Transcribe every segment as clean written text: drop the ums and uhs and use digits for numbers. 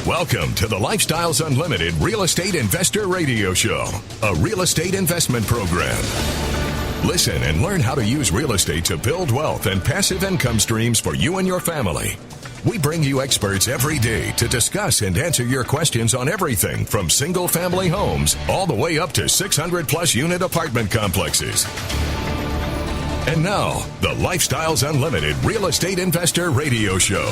Welcome to the Lifestyles Unlimited Real Estate Investor Radio Show, a real estate investment program. Listen and learn how to use real estate to build wealth and passive income streams for you and your family. We bring you experts every day to discuss and answer your questions on everything from single-family homes all the way up to 600-plus unit apartment complexes. And now, the Lifestyles Unlimited Real Estate Investor Radio Show.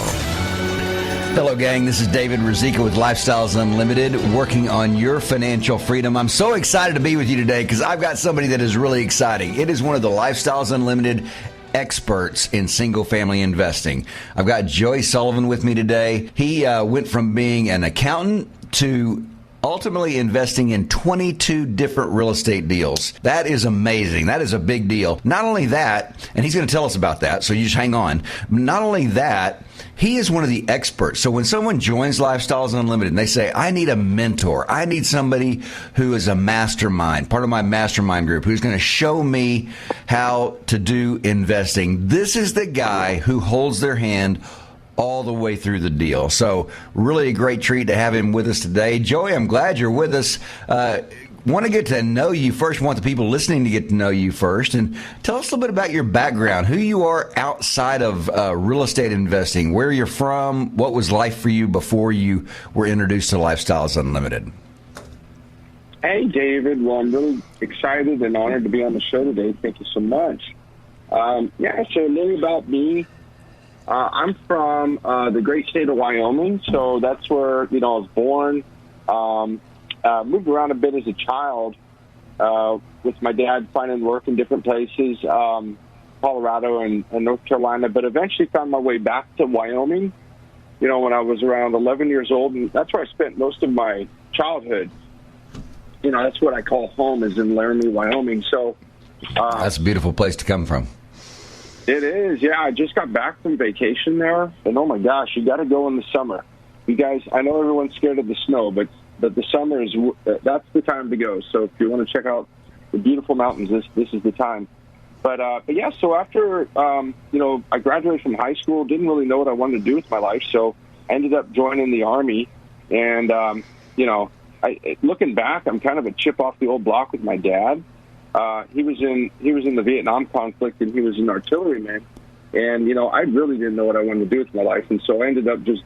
Hello, gang. This is David Rizika with Lifestyles Unlimited, working on your financial freedom. I'm so excited to be with you today because I've got somebody that is really exciting. It is one of the Lifestyles Unlimited experts in single-family investing. I've got Joey Sullivan with me today. He went from being an accountant to ultimately investing in 22 different real estate deals. That is amazing. That is a big deal. Not only that, and he's going to tell us about that, so you just hang on. Not only that, he is one of the experts. So when someone joins Lifestyles Unlimited and they say, I need a mentor, I need somebody who is a mastermind, part of my mastermind group, who's going to show me how to do investing, this is the guy who holds their hand all the way through the deal. So really a great treat to have him with us today. Joey, I'm glad you're with us. Want to get to know you first. Want the people listening to get to know you first. And tell us a little bit about your background, who you are outside of real estate investing, where you're from, what was life for you before you were introduced to Lifestyles Unlimited. Hey, David. Well, I'm really excited and honored to be on the show today. Thank you so much. So a little about me. I'm from the great state of Wyoming, so that's where, I was born. Moved around a bit as a child with my dad finding work in different places, Colorado and North Carolina, but eventually found my way back to Wyoming, when I was around 11 years old, and that's where I spent most of my childhood. That's what I call home, is in Laramie, Wyoming. So that's a beautiful place to come from. It is, yeah. I just got back from vacation there, and oh my gosh, you got to go in the summer. You guys, I know everyone's scared of the snow, but the summer that's the time to go. So if you want to check out the beautiful mountains, this is the time. But yeah, so after I graduated from high school, didn't really know what I wanted to do with my life, so I ended up joining the Army. And looking back, I'm kind of a chip off the old block with my dad. He was in the Vietnam conflict, and he was an artilleryman. And, I really didn't know what I wanted to do with my life. And so I ended up just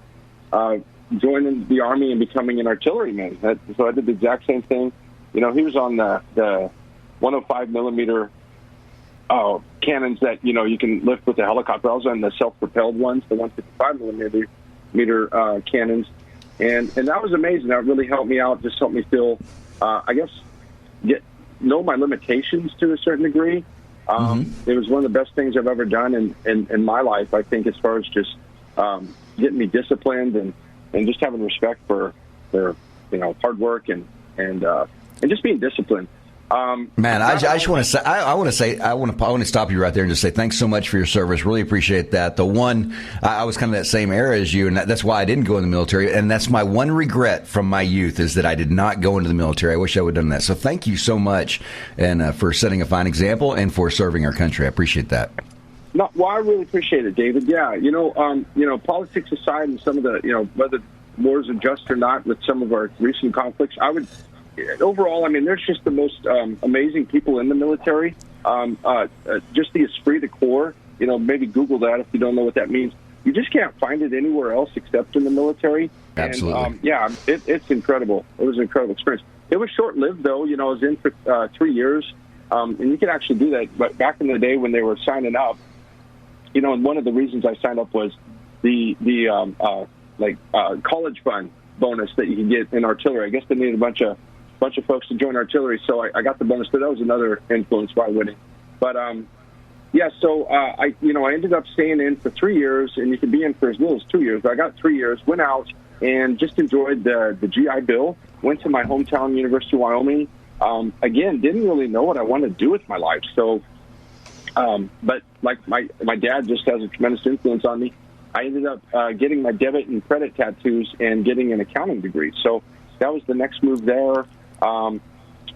joining the Army and becoming an artilleryman. So I did the exact same thing. He was on the 105 millimeter cannons that, you can lift with a helicopter. I was on the self-propelled ones, the 155 millimeter cannons. And that was amazing. That really helped me out, just helped me feel, know my limitations to a certain degree. It was one of the best things I've ever done in my life, I think, as far as just getting me disciplined and just having respect for hard work and just being disciplined. Man, I just want to stop you right there and just say thanks so much for your service. Really appreciate that. I was kind of that same era as you, and that's why I didn't go in the military. And that's my one regret from my youth, is that I did not go into the military. I wish I would have done that. So thank you so much, and for setting a fine example and for serving our country. I appreciate that. No, well, I really appreciate it, David. Yeah, politics aside, and some of the, whether wars are just or not with some of our recent conflicts, overall, there's just the most amazing people in the military. Just the esprit de corps, maybe Google that if you don't know what that means. You just can't find it anywhere else except in the military. Absolutely. And, it's incredible. It was an incredible experience. It was short-lived, though. I was in for 3 years, and you can actually do that. But back in the day when they were signing up, and one of the reasons I signed up was the college fund bonus that you can get in artillery. I guess they needed a bunch of folks to join artillery, so I got the bonus, but that was another influence why winning. But so I ended up staying in for 3 years, and you can be in for as little as 2 years. But I got 3 years, went out, and just enjoyed the GI Bill. Went to my hometown, University of Wyoming. Again, didn't really know what I wanted to do with my life. So, but like my dad just has a tremendous influence on me. I ended up getting my debit and credit tattoos and getting an accounting degree. So that was the next move there. And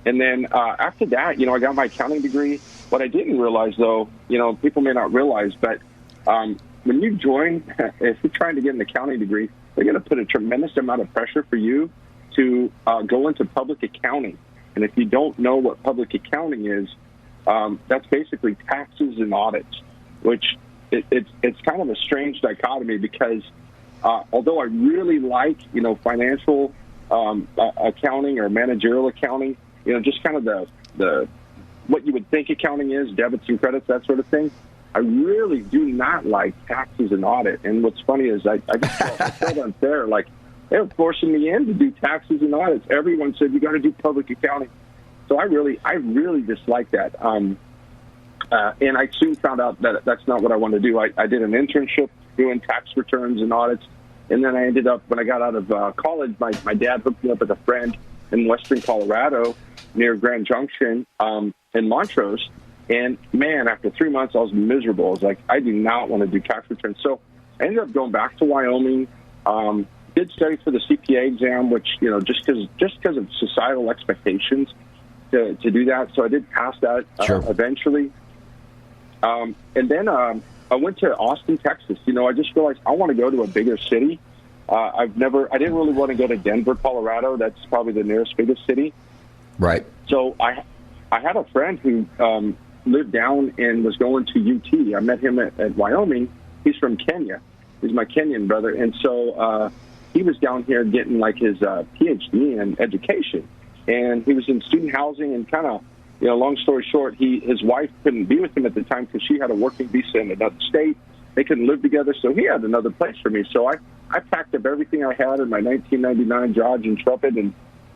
then after that, I got my accounting degree. What I didn't realize, though, people may not realize, but when you join, if you're trying to get an accounting degree, they're going to put a tremendous amount of pressure for you to go into public accounting. And if you don't know what public accounting is, that's basically taxes and audits, which it's kind of a strange dichotomy because although I really like, financial accounting or managerial accounting, just kind of the what you would think accounting is, debits and credits, that sort of thing, I really do not like taxes and audit. And what's funny is I just felt unfair. Like, they were forcing me in to do taxes and audits. Everyone said, you got to do public accounting. So I really dislike that. And I soon found out that that's not what I wanted to do. I did an internship doing tax returns and audits. And then I ended up, when I got out of college, my dad hooked me up with a friend in western Colorado near Grand Junction in Montrose. And, man, after 3 months, I was miserable. I was like, I do not want to do tax returns. So I ended up going back to Wyoming, did study for the CPA exam, which, just because of societal expectations to do that. So I did pass that eventually. And then I went to Austin, Texas. I just realized I want to go to a bigger city. I didn't really want to go to Denver, Colorado. That's probably the nearest biggest city. Right. So I had a friend who lived down and was going to UT. I met him at Wyoming. He's from Kenya. He's my Kenyan brother. And so he was down here getting like his PhD in education. And he was in student housing and kind of, long story short, his wife couldn't be with him at the time because she had a working visa in another state. They couldn't live together, so he had another place for me. So I packed up everything I had in my 1999 Dodge Intrepid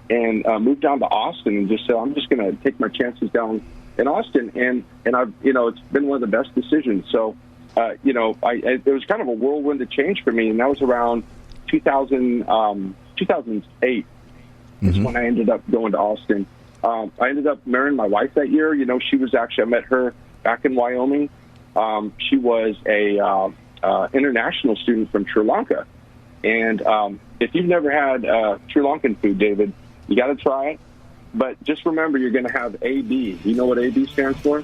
and moved down to Austin and just said, I'm just going to take my chances down in Austin. And I've, it's been one of the best decisions. So, it was kind of a whirlwind of change for me, and that was around 2008 is when I ended up going to Austin. I ended up marrying my wife that year. I met her back in Wyoming. She was a international student from Sri Lanka. And if you've never had Sri Lankan food, David, you got to try it. But just remember, you're going to have AB. You know what AB stands for?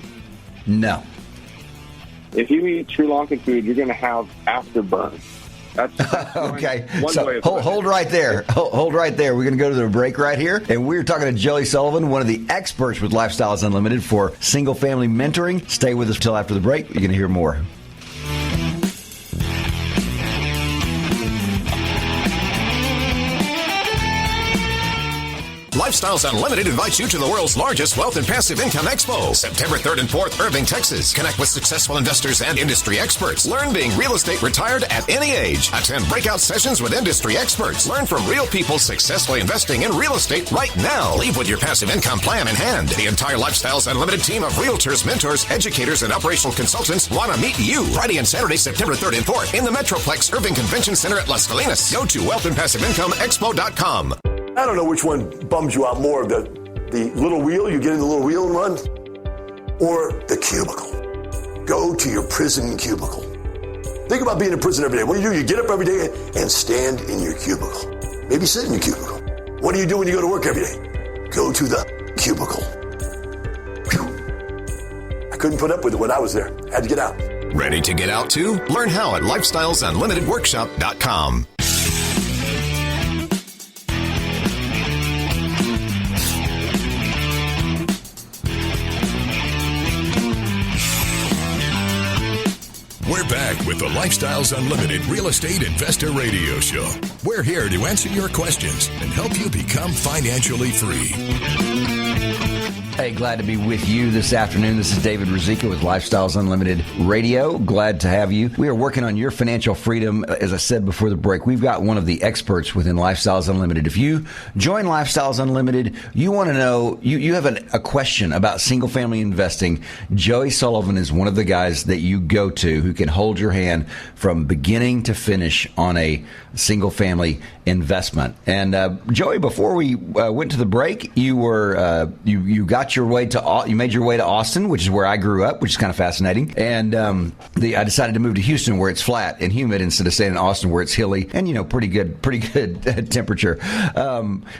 No. If you eat Sri Lankan food, you're going to have afterburn. That's okay. One Hold right there. Hold right there. We're going to go to the break right here. And we're talking to Joey Sullivan, one of the experts with Lifestyles Unlimited for single-family mentoring. Stay with us till after the break. You're going to hear more. Lifestyles Unlimited invites you to the world's largest wealth and passive income expo, September 3rd and 4th, Irving, Texas. Connect with successful investors and industry experts. Learn being real estate retired at any age. Attend breakout sessions with industry experts. Learn from real people successfully investing in real estate right now. Leave with your passive income plan in hand. The entire Lifestyles Unlimited team of realtors, mentors, educators, and operational consultants want to meet you Friday and Saturday, September 3rd and 4th in the Metroplex Irving Convention Center at Las Colinas. Go to wealthandpassiveincomeexpo.com. I don't know which one bums you out more, the little wheel, you get in the little wheel and run, or the cubicle. Go to your prison cubicle. Think about being in prison every day. What do? You get up every day and stand in your cubicle. Maybe sit in your cubicle. What do you do when you go to work every day? Go to the cubicle. Whew. I couldn't put up with it when I was there. Had to get out. Ready to get out too? Learn how at lifestylesunlimitedworkshop.com. We're back with the Lifestyles Unlimited Real Estate Investor Radio Show. We're here to answer your questions and help you become financially free. Hey, glad to be with you this afternoon. This is David Ruzicka with Lifestyles Unlimited Radio. Glad to have you. We are working on your financial freedom. As I said before the break, we've got one of the experts within Lifestyles Unlimited. If you join Lifestyles Unlimited, you want to know, you have a question about single-family investing, Joey Sullivan is one of the guys that you go to who can hold your hand from beginning to finish on a single-family investment. And Joey, before we went to the break, you made your way to Austin, which is where I grew up, which is kind of fascinating. And I decided to move to Houston, where it's flat and humid, instead of staying in Austin, where it's hilly and pretty good temperature.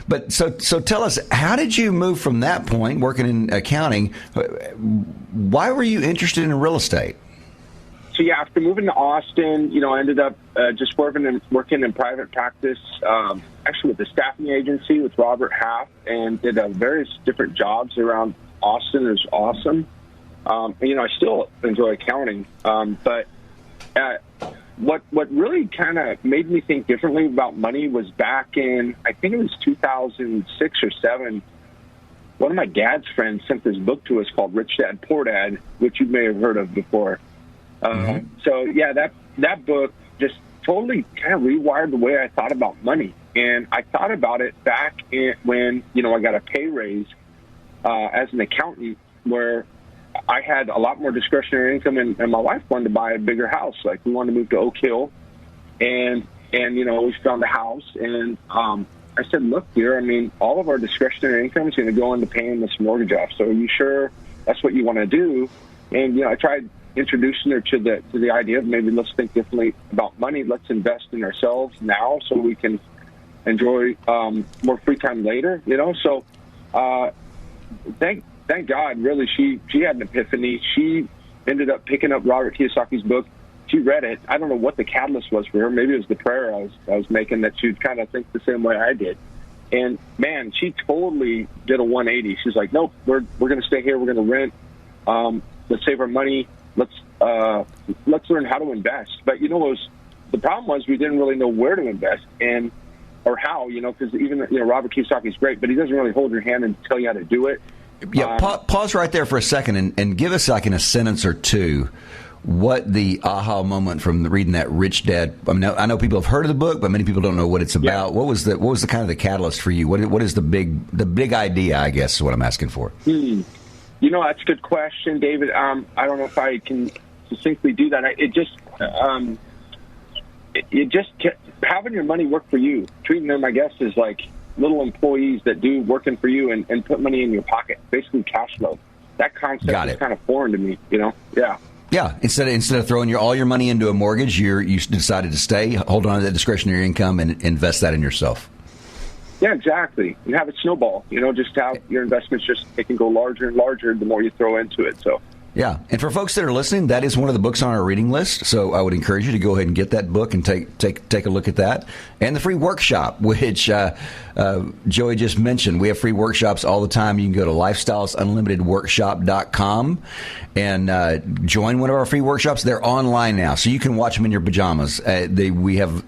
But so tell us, how did you move from that point, working in accounting? Why were you interested in real estate? yeah, after moving to Austin, I ended up just working in private practice, actually with a staffing agency with Robert Half, and did various different jobs around Austin. It was awesome. I still enjoy accounting, but what really kind of made me think differently about money was back in, I think it was 2006 or 7. One of my dad's friends sent this book to us called Rich Dad, Poor Dad, which you may have heard of before. So, yeah, that book just totally kind of rewired the way I thought about money. And I thought about it back when, I got a pay raise as an accountant, where I had a lot more discretionary income, and my wife wanted to buy a bigger house. Like, we wanted to move to Oak Hill, and we found a house. And I said, look, dear, all of our discretionary income is going to go into paying this mortgage off. So are you sure that's what you want to do? And, I tried introducing her to the idea of maybe let's think differently about money. Let's invest in ourselves now so we can enjoy more free time later, So thank God, really, she had an epiphany. She ended up picking up Robert Kiyosaki's book. She read it. I don't know what the catalyst was for her. Maybe it was the prayer I was making that she'd kind of think the same way I did. And, man, she totally did a 180. She's like, nope, we're going to stay here. We're going to rent. Let's save our money. Let's learn how to invest. But, the problem was we didn't really know where to invest or how, because even, Robert Kiyosaki's great, but he doesn't really hold your hand and tell you how to do it. Yeah, pause right there for a second and give us like in a sentence or two what the aha moment from reading that Rich Dad. I know people have heard of the book, but many people don't know what it's about. Yeah. What was the kind of the catalyst for you? What is the big idea, I guess, is what I'm asking for. That's a good question, David. I don't know if I can succinctly do that. It just having your money work for you, treating them, I guess, as like little employees that do working for you and put money in your pocket, basically cash flow. That concept is kind of foreign to me, Yeah. Yeah. Instead of throwing all your money into a mortgage, you decided to stay, hold on to that discretionary income, and invest that in yourself. Yeah, exactly. And have it snowball. Just have your investments it can go larger and larger the more you throw into it. So. Yeah, and for folks that are listening, that is one of the books on our reading list. So I would encourage you to go ahead and get that book and take a look at that. And the free workshop, which Joey just mentioned. We have free workshops all the time. You can go to lifestylesunlimitedworkshop.com and join one of our free workshops. They're online now, so you can watch them in your pajamas. We have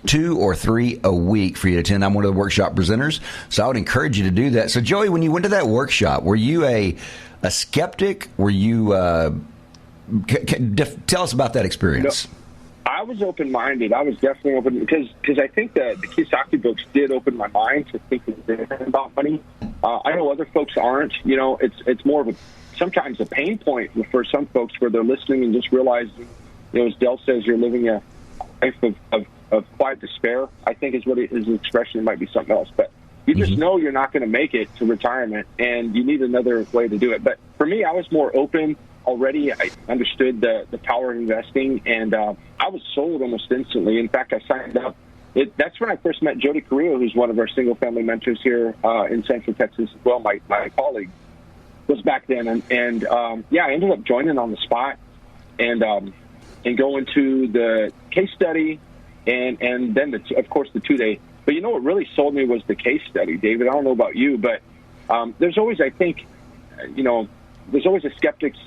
2 or 3 a week for you to attend. I'm one of the workshop presenters, so I would encourage you to do that. So, Joey, when you went to that workshop, were you a skeptic? Were you tell us about that experience? I was open-minded. I was definitely open because I think that the Kiyosaki books did open my mind to think about money. I know other folks aren't. It's more of sometimes a pain point for some folks where they're listening and just realizing, as Dell says, you're living a life of quiet despair, I think is what his expression. It might be something else, but you just know you're not going to make it to retirement, and you need another way to do it. But for me, I was more open already. I understood the power of investing, and I was sold almost instantly. In fact, I signed up. That's when I first met Jody Carrillo, who's one of our single-family mentors here in Central Texas as well. My colleague was back then, and I ended up joining on the spot and going to the case study, and then of course the 2-day. But what really sold me was the case study, David. I don't know about you, but there's always, I think, there's always a skeptic's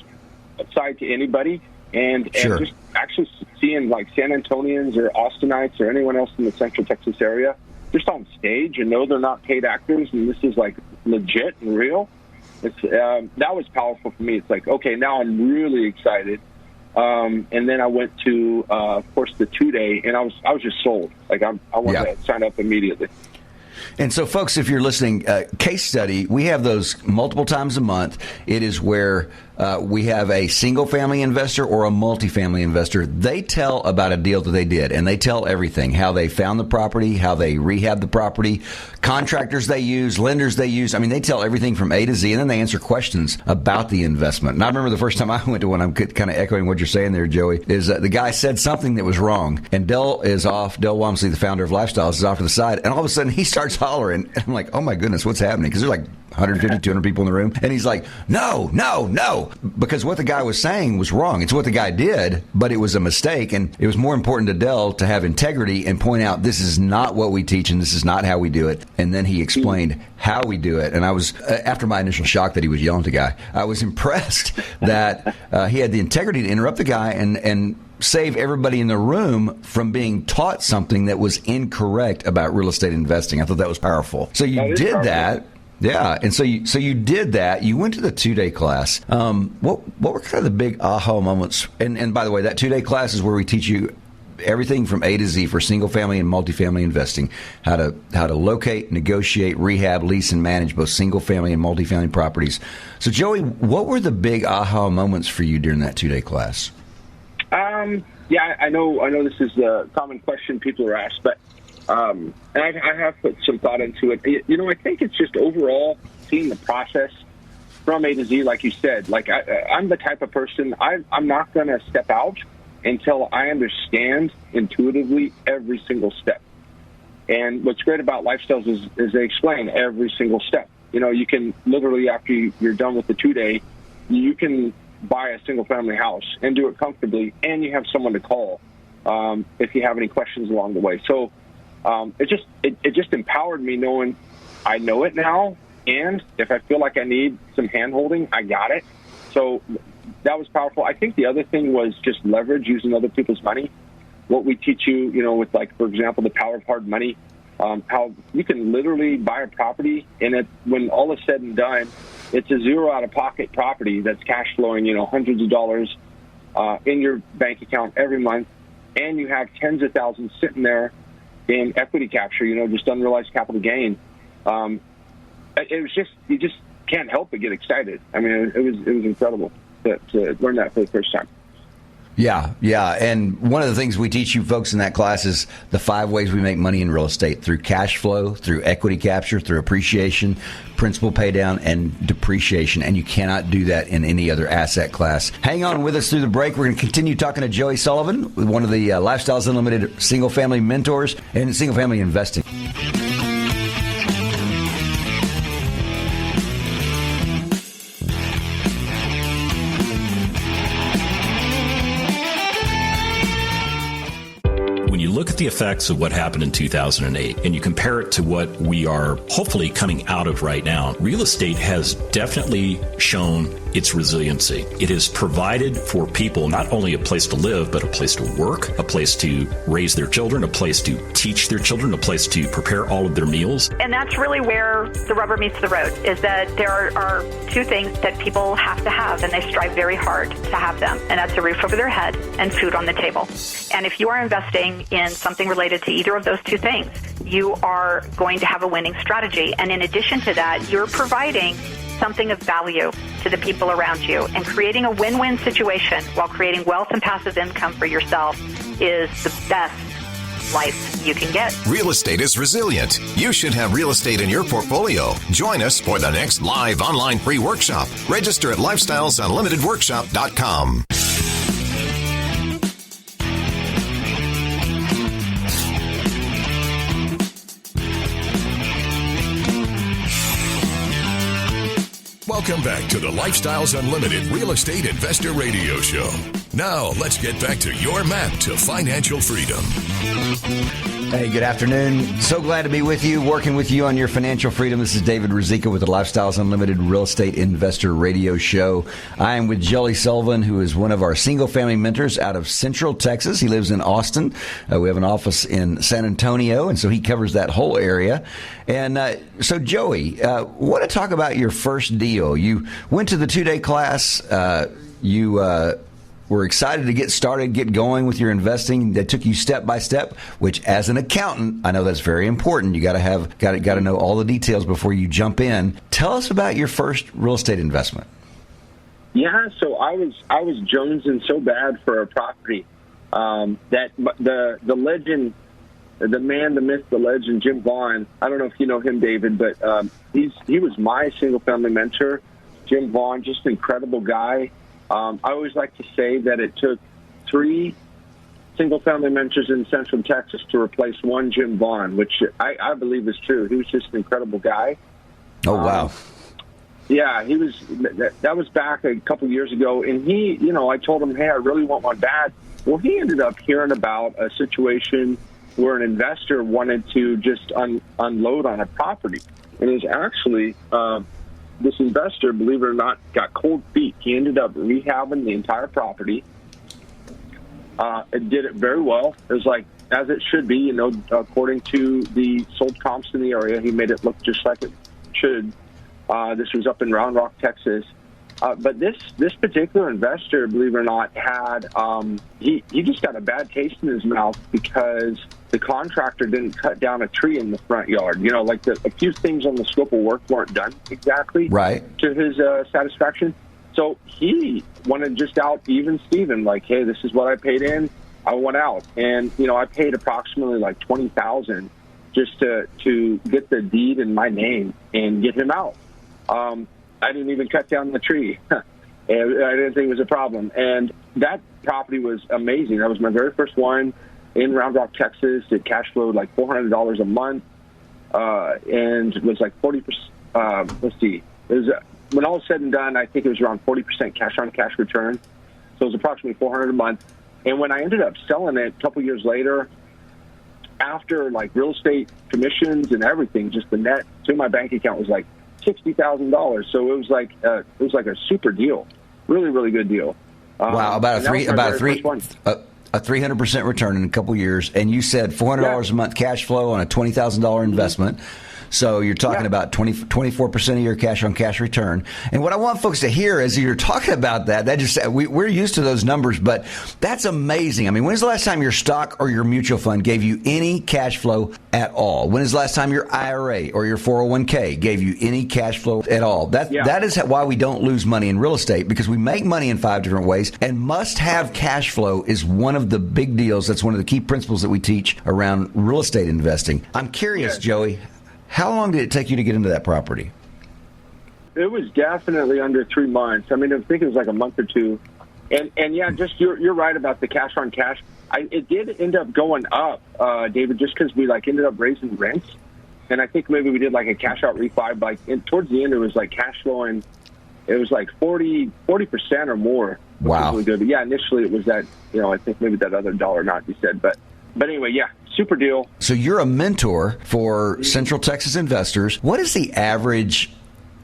side to anybody. And just actually seeing like San Antonians or Austinites or anyone else in the Central Texas area just on stage and know they're not paid actors and this is like legit and real, that was powerful for me. It's like, okay, now I'm really excited. And then I went to, of course, the 2-day, and I was just sold. Like I wanted to sign up immediately. And so, folks, if you're listening, case study, we have those multiple times a month. It is where we have a single-family investor or a multifamily investor. They tell about a deal that they did, and they tell everything, how they found the property, how they rehabbed the property, contractors they use, lenders they use. I mean, they tell everything from A to Z, and then they answer questions about the investment. And I remember the first time I went to one, I'm kind of echoing what you're saying there, Joey, is the guy said something that was wrong, and Dell Walmsley, the founder of Lifestyles, is off to the side, and all of a sudden he starts hollering, and I'm like, oh my goodness, what's happening? Because there's like 150, 200 people in the room. And he's like, no, because what the guy was saying was wrong. It's what the guy did, but it was a mistake. And it was more important to Dell to have integrity and point out this is not what we teach and this is not how we do it. And then he explained how we do it. And I was, after my initial shock that he was yelling at the guy, I was impressed that he had the integrity to interrupt the guy and save everybody in the room from being taught something that was incorrect about real estate investing. I thought that was powerful. So you did that. Yeah. And so you did that. You went to the 2-day class. What were kind of the big aha moments? And by the way, that 2-day class is where we teach you everything from A to Z for single family and multifamily investing, how to locate, negotiate, rehab, lease, and manage both single family and multifamily properties. So Joey, what were the big aha moments for you during that 2-day class? Yeah, I know this is a common question people are asked, but and I have put some thought into it. I think it's just overall seeing the process from A to Z, like you said. Like I'm the type of person, I'm not going to step out until I understand intuitively every single step. And what's great about Lifestyles is they explain every single step. You can literally, after you're done with the 2-day, you can buy a single-family house and do it comfortably, and you have someone to call if you have any questions along the way. So it just empowered me knowing I know it now, and if I feel like I need some hand-holding, I got it. So that was powerful. I think the other thing was just leverage, using other people's money. What we teach you, with, like, for example, the power of hard money, how you can literally buy a property, and when all is said and done, it's a zero out-of-pocket property that's cash flowing, hundreds of dollars in your bank account every month, and you have tens of thousands sitting there in equity capture, just unrealized capital gain. It was just, you just can't help but get excited. I mean, it was incredible to learn that for the first time. Yeah. And one of the things we teach you folks in that class is the 5 ways we make money in real estate: through cash flow, through equity capture, through appreciation, principal pay down, and depreciation. And you cannot do that in any other asset class. Hang on with us through the break. We're going to continue talking to Joey Sullivan, one of the Lifestyles Unlimited single family mentors in single family investing. Look at the effects of what happened in 2008 and you compare it to what we are hopefully coming out of right now. Real estate has definitely shown its resiliency. It has provided for people not only a place to live, but a place to work, a place to raise their children, a place to teach their children, a place to prepare all of their meals. And that's really where the rubber meets the road, is that there are 2 things that people have to have, and they strive very hard to have them, and that's a roof over their head and food on the table. And if you are investing in something related to either of those 2 things, you are going to have a winning strategy. And in addition to that, you're providing something of value to the people around you, and creating a win-win situation while creating wealth and passive income for yourself is the best life you can get. Real estate is resilient. You should have real estate in your portfolio. Join us for the next live online free workshop. Register at lifestylesunlimitedworkshop.com. Welcome back to the Lifestyles Unlimited Real Estate Investor Radio Show. Now, let's get back to your map to financial freedom. Hey, good afternoon. So glad to be with you, working with you on your financial freedom. This is David Ruzicka with the Lifestyles Unlimited Real Estate Investor Radio Show. I am with Joey Sullivan, who is one of our single-family mentors out of Central Texas. He lives in Austin. We have an office in San Antonio, and so he covers that whole area. And so, Joey, want to talk about your first deal. You went to the 2-day class. You were excited to get started, get going with your investing. That took you step by step, which as an accountant, I know that's very important. You got to know all the details before you jump in. Tell us about your first real estate investment. Yeah, so I was jonesing so bad for a property that the legend, the man, the myth, the legend, Jim Vaughn. I don't know if you know him, David, but he was my single family mentor. Jim Vaughn, just an incredible guy. I always like to say that it took 3 single-family mentors in Central Texas to replace one Jim Vaughn, which I believe is true. He was just an incredible guy. Oh, wow. Yeah, he was. That was back a couple years ago, and he, I told him, hey, I really want one bad. Well, he ended up hearing about a situation where an investor wanted to just unload on a property, and it was actually this investor, believe it or not, got cold feet. He ended up rehabbing the entire property. It did it very well. It was like as it should be, according to the sold comps in the area. He made it look just like it should. This was up in Round Rock, Texas. But this particular investor, believe it or not, had he just got a bad taste in his mouth because the contractor didn't cut down a tree in the front yard. Like a few things on the scope of work weren't done exactly to his satisfaction. So he wanted just out even Steven, like, hey, this is what I paid in. I want out. And, I paid approximately like $20,000 just to get the deed in my name and get him out. I didn't even cut down the tree. I didn't think it was a problem. And that property was amazing. That was my very first one in Round Rock, Texas. It cash flowed like $400 a month. And it was like 40%. Let's see. It was, when all was said and done, I think it was around 40% cash on cash return. So it was approximately $400 a month. And when I ended up selling it a couple years later, after like real estate commissions and everything, just the net to my bank account was like $60,000. So it was like a super deal, really, really good deal. Wow, about a 300% return in a couple years, and you said $400 a month cash flow on a $20,000 investment. So you're talking about 24% of your cash on cash return. And what I want folks to hear is you're talking about that just we're used to those numbers, but that's amazing. I mean, when's the last time your stock or your mutual fund gave you any cash flow at all? When is the last time your IRA or your 401k gave you any cash flow at all? That is why we don't lose money in real estate, because we make money in 5 different ways, and must-have cash flow is one of the big deals. That's one of the key principles that we teach around real estate investing. I'm curious, Joey, how long did it take you to get into that property? It was definitely under 3 months. I mean, I think it was like a month or two. And yeah, just you're right about the cash on cash. It did end up going up, David, just because we ended up raising rents. And I think maybe we did like a cash out refi. Towards the end, it was like cash flowing. It was like 40% or more. Which was really good. But yeah, initially it was that, I think maybe that other dollar amount you said. But anyway, yeah. Super deal. So you're a mentor for Central Texas investors. What is the average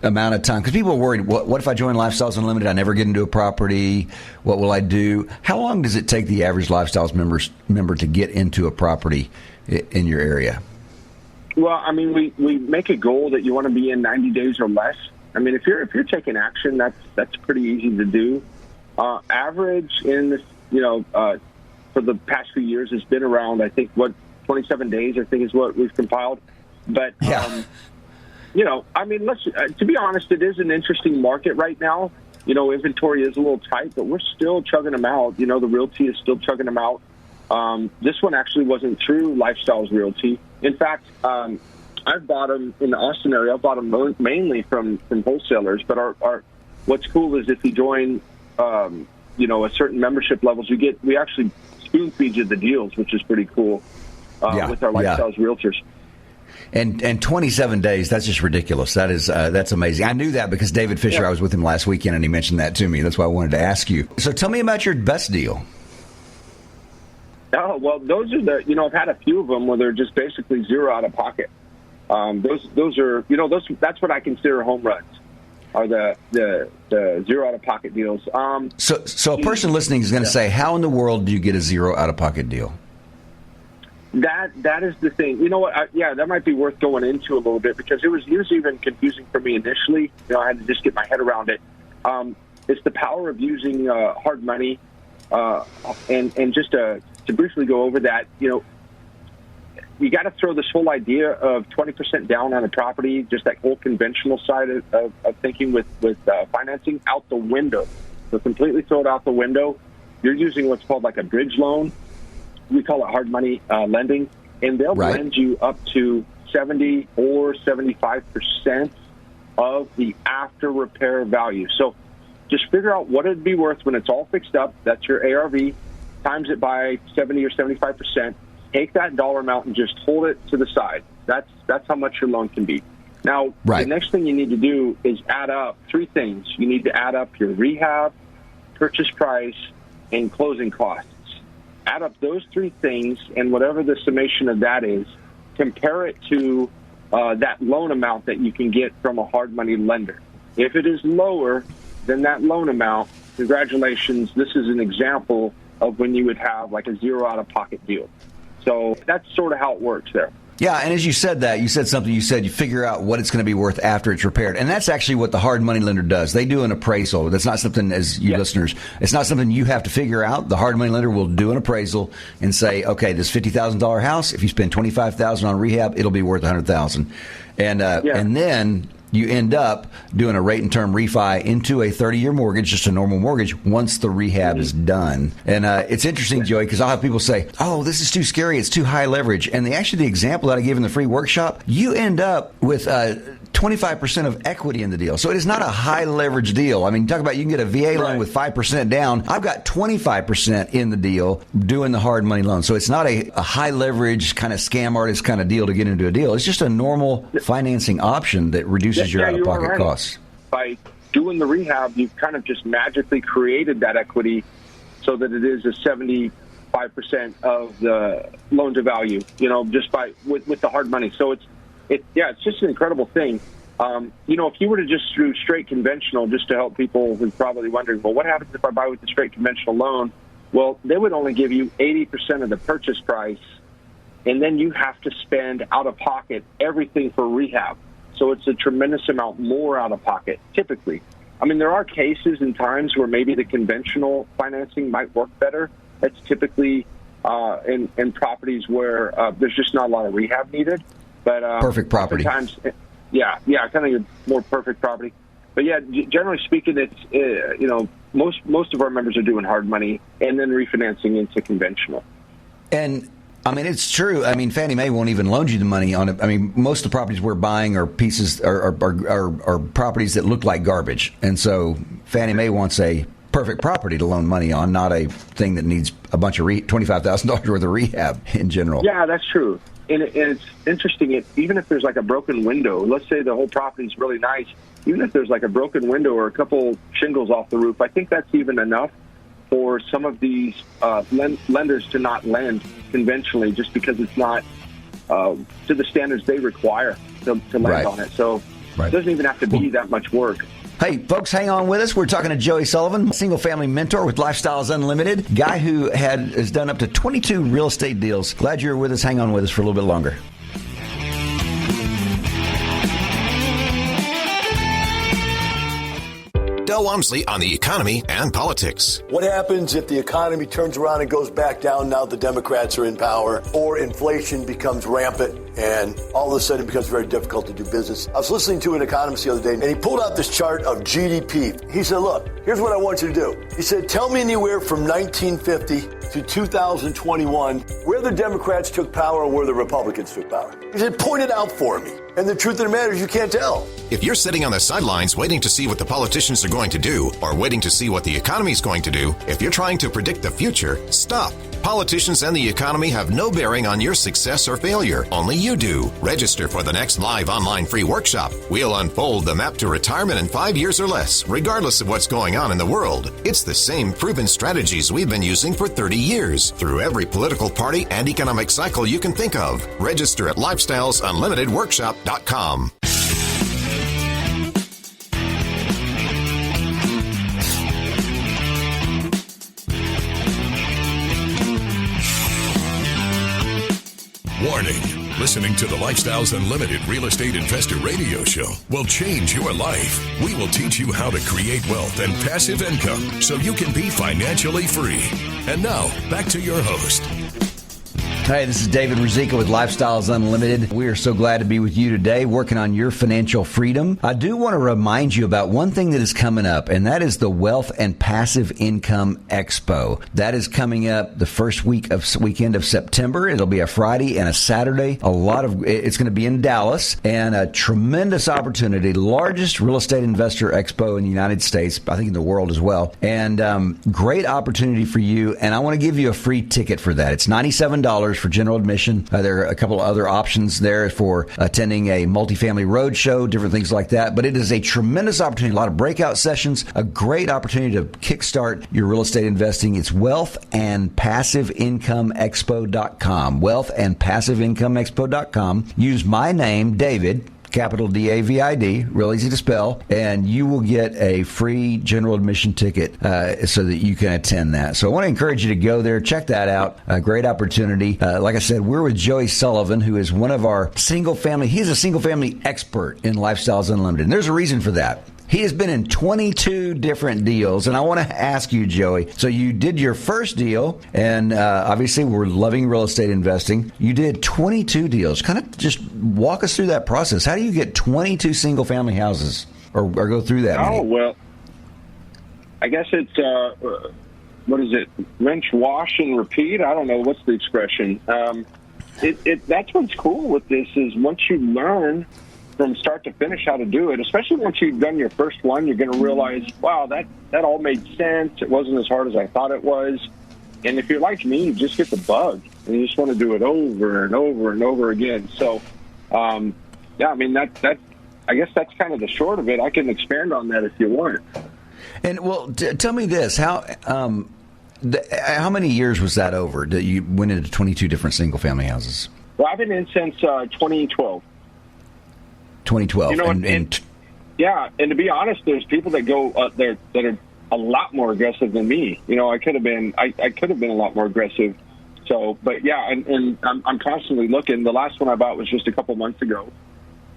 amount of time? Because people are worried, what if I join Lifestyles Unlimited, I never get into a property? What will I do? How long does it take the average Lifestyles member to get into a property in your area? Well, I mean, we make a goal that you want to be in 90 days or less. I mean, if you're taking action, that's pretty easy to do. Average in this, for the past few years has been around, I think, 27 days, I think is what we've compiled. But, I mean, to be honest, it is an interesting market right now. Inventory is a little tight, but we're still chugging them out. The Realty is still chugging them out. This one actually wasn't through Lifestyles Realty. In fact, I've bought them in the Austin area. I've bought them mainly from wholesalers. But what's cool is if you join, a certain membership levels, we actually spoon feed you the deals, which is pretty cool with our Lifestyles Realtors. And 27 days, that's just ridiculous. That's amazing. I knew that because David Fisher, I was with him last weekend, and he mentioned that to me. That's why I wanted to ask you. So tell me about your best deal. Oh, well, those are I've had a few of them where they're just basically zero out of pocket. Those are, that's what I consider home runs. Are the zero out of pocket deals. So a person listening is going to say, how in the world do you get a zero out of pocket deal? That is the thing. You know what? That might be worth going into a little bit, because it was even confusing for me initially. I had to just get my head around it. It's the power of using hard money, and just to briefly go over that. You got to throw this whole idea of 20% down on a property, just that whole conventional side of thinking with financing, out the window. So completely throw it out the window. You're using what's called like a bridge loan. We call it hard money lending, and they'll lend you up to 70 or 75% of the after repair value. So just figure out what it'd be worth when it's all fixed up. That's your ARV. Times it by 70 or 75%. Take that dollar amount and just hold it to the side. That's how much your loan can be. Now, right. The next thing you need to do is add up three things. You need to add up your rehab, purchase price, and closing costs. Add up those three things, and whatever the summation of that is, compare it to that loan amount that you can get from a hard money lender. If it is lower than that loan amount, congratulations, this is an example of when you would have like a zero out-of-pocket deal. So that's sort of how it works there. Yeah, and as you said that, you said something, you said you figure out what it's going to be worth after it's repaired. And that's actually what the hard money lender does. They do an appraisal. That's not something, as you listeners, it's not something you have to figure out. The hard money lender will do an appraisal and say, okay, this $50,000 house, if you spend $25,000 on rehab, it'll be worth $100,000. And then you end up doing a rate and term refi into a 30-year mortgage, just a normal mortgage, once the rehab is done. And it's interesting, Joey, because I'll have people say, oh, this is too scary, it's too high leverage. And the example that I gave in the free workshop, you end up with 25% of equity in the deal. So it is not a high leverage deal. I mean, talk about you can get a VA loan with 5% down. I've got 25% in the deal doing the hard money loan. So it's not a high leverage kind of scam artist kind of deal to get into a deal. It's just a normal financing option that reduces your out-of-pocket costs. By doing the rehab, you've kind of just magically created that equity so that it is a 75% of the loan to value, just with the hard money. So it's just an incredible thing. If you were to just do straight conventional, just to help people who are probably wondering, well, what happens if I buy with the straight conventional loan? Well, they would only give you 80% of the purchase price, and then you have to spend out of pocket everything for rehab. So it's a tremendous amount more out of pocket, typically. I mean, there are cases and times where maybe the conventional financing might work better. That's typically in properties where there's just not a lot of rehab needed. But perfect property. Sometimes, kind of your more perfect property. But yeah, generally speaking, it's most of our members are doing hard money and then refinancing into conventional. And I mean, it's true. I mean, Fannie Mae won't even loan you the money on it. I mean, most of the properties we're buying are pieces are properties that look like garbage, and so Fannie Mae wants a perfect property to loan money on, not a thing that needs a bunch of $25,000 worth of rehab in general. Yeah, that's true. And it's interesting, even if there's like a broken window, let's say the whole property is really nice, even if there's like a broken window or a couple shingles off the roof, I think that's even enough for some of these lenders to not lend conventionally just because it's not to the standards they require to lend on it. So it doesn't even have to be that much work. Hey, folks, hang on with us. We're talking to Joey Sullivan, single-family mentor with Lifestyles Unlimited, guy who has done up to 22 real estate deals. Glad you're with us. Hang on with us for a little bit longer. Del Walmsley on the economy and politics. What happens if the economy turns around and goes back down now the Democrats are in power, or inflation becomes rampant and all of a sudden it becomes very difficult to do business? I was listening to an economist the other day, and he pulled out this chart of GDP. He said, look, here's what I want you to do. He said, tell me anywhere from 1950 to 2021 where the Democrats took power and where the Republicans took power. He said, point it out for me. And the truth of the matter is you can't tell. If you're sitting on the sidelines waiting to see what the politicians are going to do or waiting to see what the economy is going to do, if you're trying to predict the future, stop. Politicians and the economy have no bearing on your success or failure. Only you do. Register for the next live online free workshop. We'll unfold the map to retirement in 5 years or less, regardless of what's going on in the world. It's the same proven strategies we've been using for 30 years, through every political party and economic cycle you can think of. Register at lifestylesunlimitedworkshop.com. Warning. Listening to the Lifestyles Unlimited Real Estate Investor Radio Show will change your life. We will teach you how to create wealth and passive income so you can be financially free. And now, back to your host. Hey, this is David Rizika with Lifestyles Unlimited. We are so glad to be with you today, working on your financial freedom. I do want to remind you about one thing that is coming up, and that is the Wealth and Passive Income Expo. That is coming up the first weekend of September. It'll be a Friday and a Saturday. It's going to be in Dallas, and a tremendous opportunity. Largest real estate investor expo in the United States, I think in the world as well. And great opportunity for you. And I want to give you a free ticket for that. It's $97 for general admission. There are a couple of other options there for attending a multifamily roadshow, different things like that. But it is a tremendous opportunity, a lot of breakout sessions, a great opportunity to kickstart your real estate investing. It's wealthandpassiveincomeexpo.com, wealthandpassiveincomeexpo.com. Use my name, David, capital D-A-V-I-D, real easy to spell, and you will get a free general admission ticket so that you can attend that. So I want to encourage you to go there, check that out. A great opportunity. Like I said, we're with Joey Sullivan, who is one of our he's a single family expert in Lifestyles Unlimited. And there's a reason for that. He has been in 22 different deals, and I want to ask you, Joey, so you did your first deal, and obviously we're loving real estate investing. You did 22 deals. Kind of just walk us through that process. How do you get 22 single-family houses, or go through that? Oh, well, I guess it's, what is it, rinse, wash, and repeat? I don't know. What's the expression? That's what's cool with this is once you learn from start to finish how to do it, especially once you've done your first one, you're going to realize, wow, that all made sense. It wasn't as hard as I thought it was. And if you're like me, you just get the bug, and you just want to do it over and over and over again. So, yeah, I mean, I guess that's kind of the short of it. I can expand on that if you want. And, well, tell me this. How many years was that over that you went into 22 different single-family houses? Well, I've been in since 2012. 2012. You know, and to be honest, there's people that go there that are a lot more aggressive than me. You know, I could have been a lot more aggressive. So, but yeah, and I'm constantly looking. The last one I bought was just a couple months ago.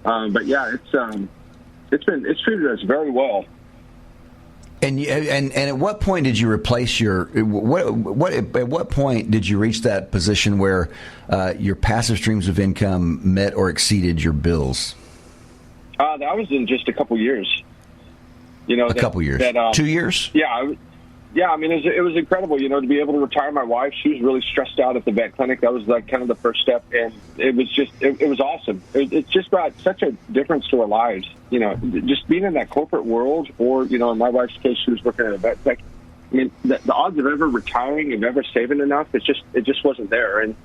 But yeah, it's treated us very well. And at what point did you replace at what point did you reach that position where your passive streams of income met or exceeded your bills? That was in just a couple years. You know, couple years. 2 years? Yeah. I mean, it was incredible. You know, to be able to retire my wife. She was really stressed out at the vet clinic. That was like kind of the first step, and it was just it was awesome. It just brought such a difference to our lives. You know, just being in that corporate world, or you know, in my wife's case, she was working at a vet clinic. I mean, the odds of ever retiring and ever saving enough, it just wasn't there. And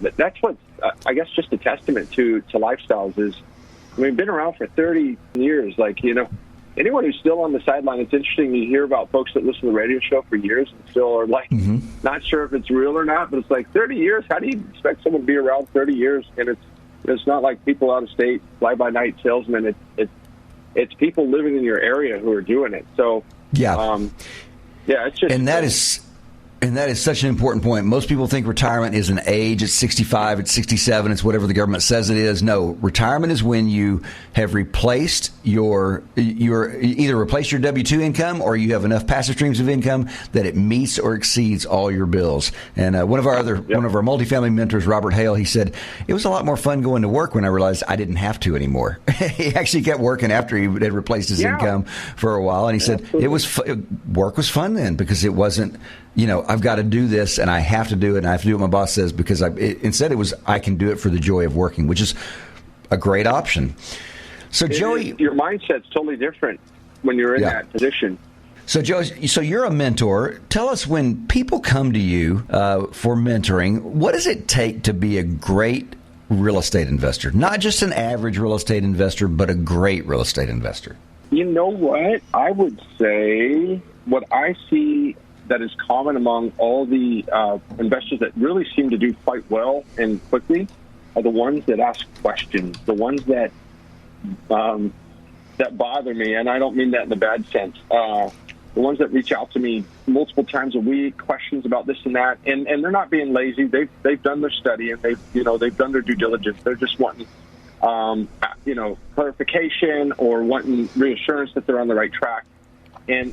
that's what I guess just a testament to Lifestyles is. I mean, been around for 30 years. Like, you know, anyone who's still on the sideline, it's interesting. You hear about folks that listen to the radio show for years and still are like, not sure if it's real or not, but it's like 30 years. How do you expect someone to be around 30 years? And it's not like people out of state, fly-by-night salesmen. It's people living in your area who are doing it. So, yeah, it's just. And that is such an important point. Most people think retirement is an age. It's 65, it's 67, it's whatever the government says it is. No, retirement is when you have replaced either replaced your W-2 income, or you have enough passive streams of income that it meets or exceeds all your bills. And one of our multifamily mentors, Robert Hale, he said, it was a lot more fun going to work when I realized I didn't have to anymore. He actually kept working after he had replaced his income for a while. And he said, work was fun then, because it wasn't, you know, I've got to do this and I have to do it and I have to do what my boss says, because instead it was I can do it for the joy of working, which is a great option. So Joey, your mindset's totally different when you're in that position. So Joey, so you're a mentor. Tell us, when people come to you for mentoring, what does it take to be a great real estate investor? Not just an average real estate investor, but a great real estate investor. You know what? I would say what I see that is common among all the investors that really seem to do quite well and quickly are the ones that ask questions, the ones that bother me, and I don't mean that in a bad sense. The ones that reach out to me multiple times a week, questions about this and that, and they're not being lazy. They've done their study and they've done their due diligence. They're just wanting clarification or wanting reassurance that they're on the right track, and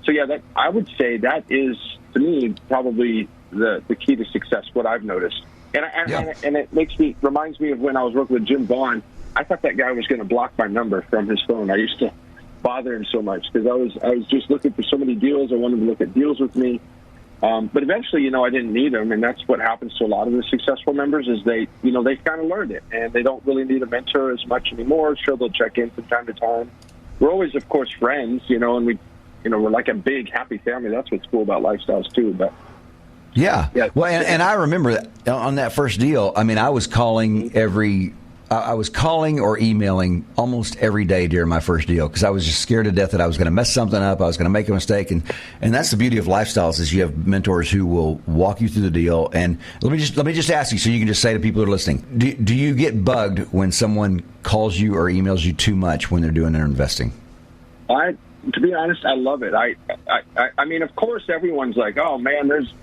so yeah, that I would say that is, to me, probably the key to success. What I've noticed, and it reminds me of when I was working with Jim Vaughn. I thought that guy was going to block my number from his phone. I used to bother him so much because I was just looking for so many deals. I wanted to look at deals with me, but eventually, I didn't need him, and that's what happens to a lot of the successful members is they kind of learned it, and they don't really need a mentor as much anymore. Sure, they'll check in from time to time. We're always, of course, friends, and we're like a big, happy family. That's what's cool about Lifestyles, too. But Yeah. Yeah. Well, and I remember that on that first deal, I mean, I was calling or emailing almost every day during my first deal because I was just scared to death that I was going to mess something up. I was going to make a mistake. And that's the beauty of Lifestyles is you have mentors who will walk you through the deal. And let me just ask you so you can just say to people who are listening, do you get bugged when someone calls you or emails you too much when they're doing their investing? To be honest, I love it. I mean, of course, everyone's like, oh, man, there's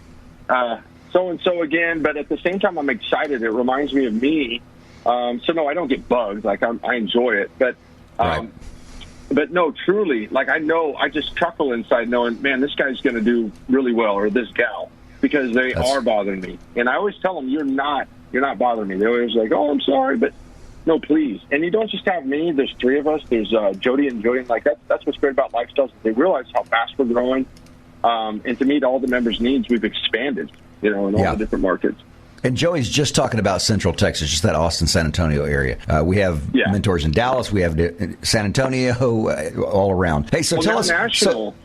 so-and-so again. But at the same time, I'm excited. It reminds me of me. So, no, I don't get bugs. Like, I enjoy it. But, Right. but no, truly, like, I just chuckle inside knowing, man, this guy's going to do really well, or this gal, because they are bothering me. And I always tell them, you're not bothering me. They're always like, oh, I'm sorry, but no, please. And you don't just have me. There's three of us. There's Jody and Jody. Like, that's what's great about Lifestyles. They realize how fast we're growing. And to meet all the members' needs, we've expanded, in all the different markets. And Joey's just talking about Central Texas, just that Austin, San Antonio area. We have mentors in Dallas. We have San Antonio, all around. Hey, so tell us. National.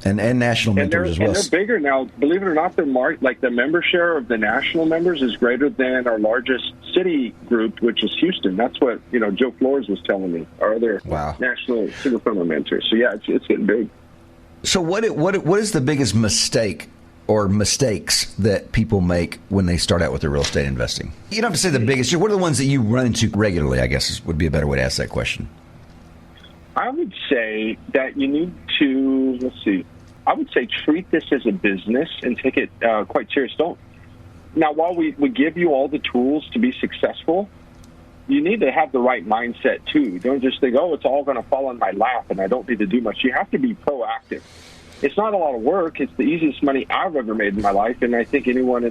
And national mentors as well. And they're bigger now. Believe it or not, the member share of the national members is greater than our largest city group, which is Houston. That's what Joe Flores was telling me. Our other national single-family mentors. So it's getting big. So what is the biggest mistake or mistakes that people make when they start out with their real estate investing? You don't have to say the biggest. What are the ones that you run into regularly, I guess, would be a better way to ask that question. I would say that you need to, treat this as a business and take it quite serious. Now, while we give you all the tools to be successful, you need to have the right mindset, too. Don't just think, oh, it's all going to fall in my lap and I don't need to do much. You have to be proactive. It's not a lot of work. It's the easiest money I've ever made in my life, and I think anyone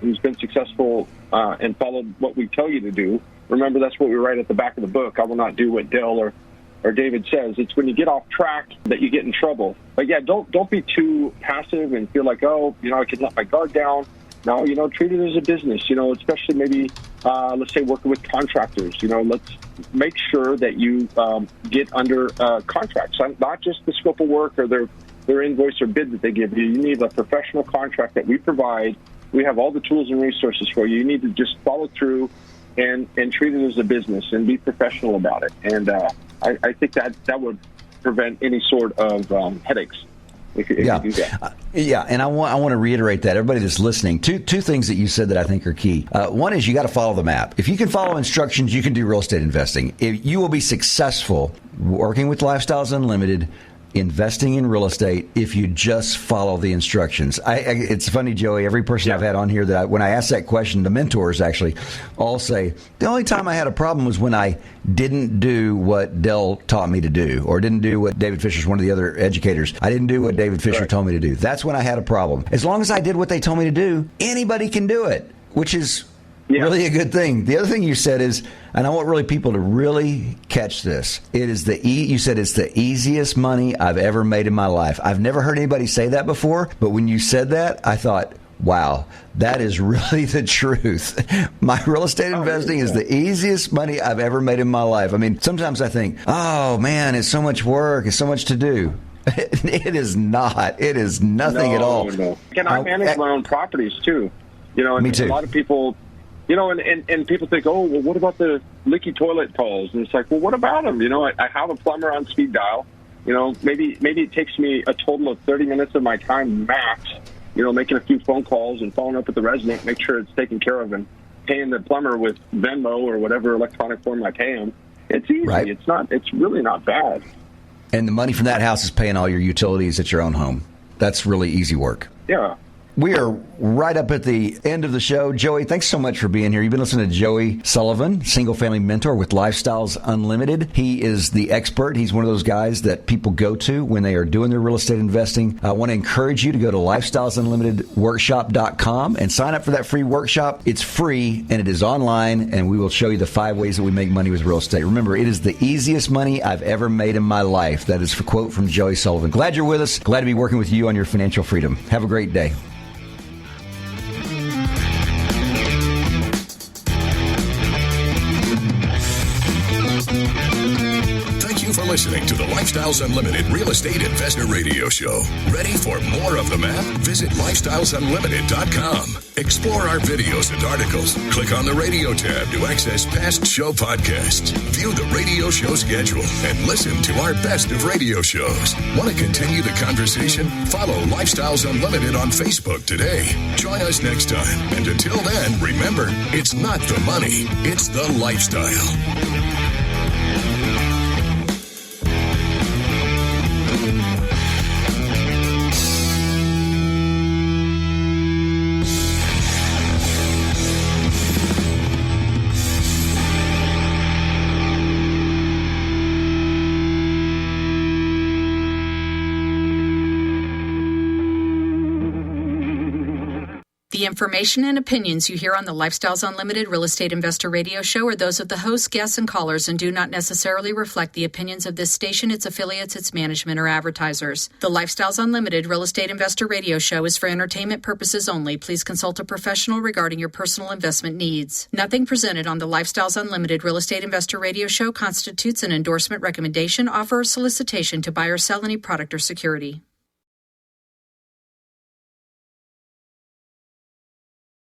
who's been successful and followed what we tell you to do, remember that's what we write at the back of the book. I will not do what Dale or David says. It's when you get off track that you get in trouble. But don't be too passive and feel like, I can let my guard down. No, treat it as a business, especially maybe, let's say working with contractors. Let's make sure that you get under contracts, not just the scope of work or their invoice or bid that they give you. You need a professional contract that we provide. We have all the tools and resources for you. You need to just follow through and treat it as a business and be professional about it. And I think that would prevent any sort of headaches. If you do that. And I want to reiterate that. Everybody that's listening, two things that you said that I think are key. One is you got to follow the map. If you can follow instructions, you can do real estate investing. If you will be successful working with Lifestyles Unlimited, investing in real estate, if you just follow the instructions. It's funny, Joey, every person I've had on here that when I ask that question, the mentors actually all say, the only time I had a problem was when I didn't do what Dell taught me to do, or didn't do what David Fisher's one of the other educators. I didn't do what David Fisher told me to do. That's when I had a problem. As long as I did what they told me to do, anybody can do it, which is really a good thing. The other thing you said is, and I want really people to really catch this, you said it's the easiest money I've ever made in my life. I've never heard anybody say that before, but when you said that, I thought, wow, that is really the truth. My real estate investing is the easiest money I've ever made in my life. I mean, sometimes I think, oh man, it's so much work, it's so much to do. It is not. It is nothing at all. No. And I manage my own properties too. Me too. A lot of people, and people think, oh, well, what about the leaky toilet calls? And it's like, well, what about them? I have a plumber on speed dial. Maybe it takes me a total of 30 minutes of my time max, making a few phone calls and following up with the resident, make sure it's taken care of, and paying the plumber with Venmo or whatever electronic form I pay him. It's easy. Right. It's really not bad. And the money from that house is paying all your utilities at your own home. That's really easy work. Yeah. We are right up at the end of the show. Joey, thanks so much for being here. You've been listening to Joey Sullivan, single-family mentor with Lifestyles Unlimited. He is the expert. He's one of those guys that people go to when they are doing their real estate investing. I want to encourage you to go to lifestylesunlimitedworkshop.com and sign up for that free workshop. It's free, and it is online, and we will show you the 5 ways that we make money with real estate. Remember, it is the easiest money I've ever made in my life. That is a quote from Joey Sullivan. Glad you're with us. Glad to be working with you on your financial freedom. Have a great day. Thank you for listening listening to the Lifestyles Unlimited Real Estate Investor Radio Show. Ready for more of the map? Visit lifestylesunlimited.com. Explore our videos and articles. Click on the radio tab to access past show podcasts. View the radio show schedule and listen to our best of radio shows. Want to continue the conversation? Follow Lifestyles Unlimited on Facebook today. Join us next time. And until then, remember, it's not the money, it's the lifestyle. The information and opinions you hear on the Lifestyles Unlimited Real Estate Investor Radio Show are those of the hosts, guests, and callers and do not necessarily reflect the opinions of this station, its affiliates, its management, or advertisers. The Lifestyles Unlimited Real Estate Investor Radio Show is for entertainment purposes only. Please consult a professional regarding your personal investment needs. Nothing presented on the Lifestyles Unlimited Real Estate Investor Radio Show constitutes an endorsement, recommendation, offer, or solicitation to buy or sell any product or security.